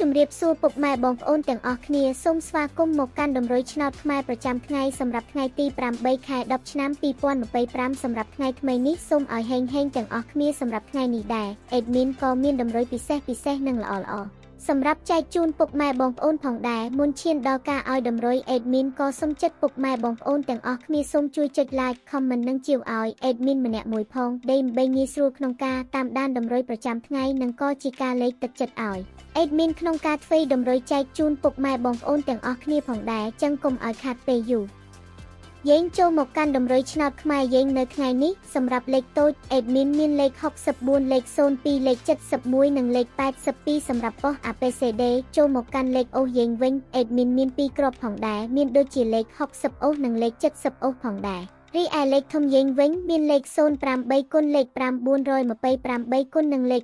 ជំរាបសួរពុកម៉ែបងប្អូនទាំងអស់គ្នាសូមស្វាគមន៍មកកាន់តម្រុយឆ្នោតខ្មែរប្រចាំថ្ងៃសម្រាប់ថ្ងៃទី8ខែ10ឆ្នាំ2025សម្រាប់ថ្ងៃថ្មីនេះសូមឲ្យហេងទាំងអស់គ្នាសម្រាប់ថ្ងៃនេះដែរអេដមីនក៏មានតម្រុយពិសេសនិងល្អសម្រាប់ចែកជូនពុកម៉ែបងប្អូនផងដែរមុនឈានដល់ការឲ្យតម្រុយអេដមីនក៏សូមចិត្តពុកម៉ែបងប្អូនទាំងអស់គ្នាសូមជួយចុច like comment និងជាវឲ្យអេដមីនម្នាក់មួយផងដើម្បីងាយស្រួលក្នុងការតាមដានតម្រុយប្រចាំថ្ងៃនិងក៏ជាការលេខទឹកចិត្តឲ្យអេដមីនក្នុងការធ្វើតម្រុយចែកជូនពុកម៉ែបងប្អូនទាំងអស់គ្នាផងដែរចឹងកុំឲ្យខាតពេលយូរយើងចូលមកកាន់តម្រុយឆ្នោតខ្មែរយើងនៅថ្ងៃនេះសម្រាប់លេខតូចអេដមីនមានលេខ64លេខ02លេខ71និងលេខ82សម្រាប់ប៉ុស ABCD ចូលមកកាន់លេខអូសយើងវិញអេដមីនមាន2គ្រាប់ផងដែរមានដូចជាលេខ60អូសនិងលេខ70អូសផងដែររីឯលេខធំយើងវិញមានលេខ083គុណលេខ928គុណនិងលេខ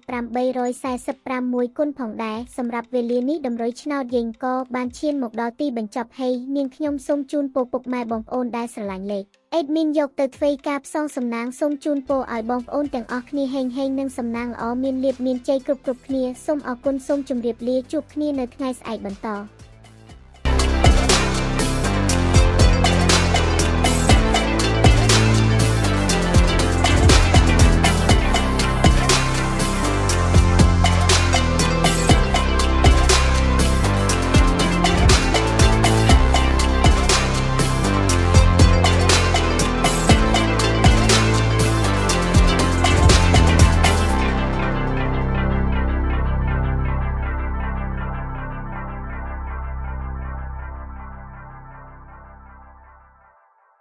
845គុណផងដែរសម្រាប់វេលានេះតម្រុយឆ្នោតយើងក៏បានឈានមកដល់ទីបញ្ចប់ហើយនាងខ្ញុំសូមជូនពរពុកម៉ែបងប្អូនដែលស្រឡាញ់លេខអេដមីនយកទៅធ្វើការផ្សងសំណាងសូមជូនពរឲ្យបងប្អូនទាំងអស់គ្នាហេងនិងសំណាងល្អមានលាភមានជ័យគ្រប់គ្នាសូមអរគុណសូមជម្រាបលាជួបគ្នានៅថ្ងៃស្អែកបន្ត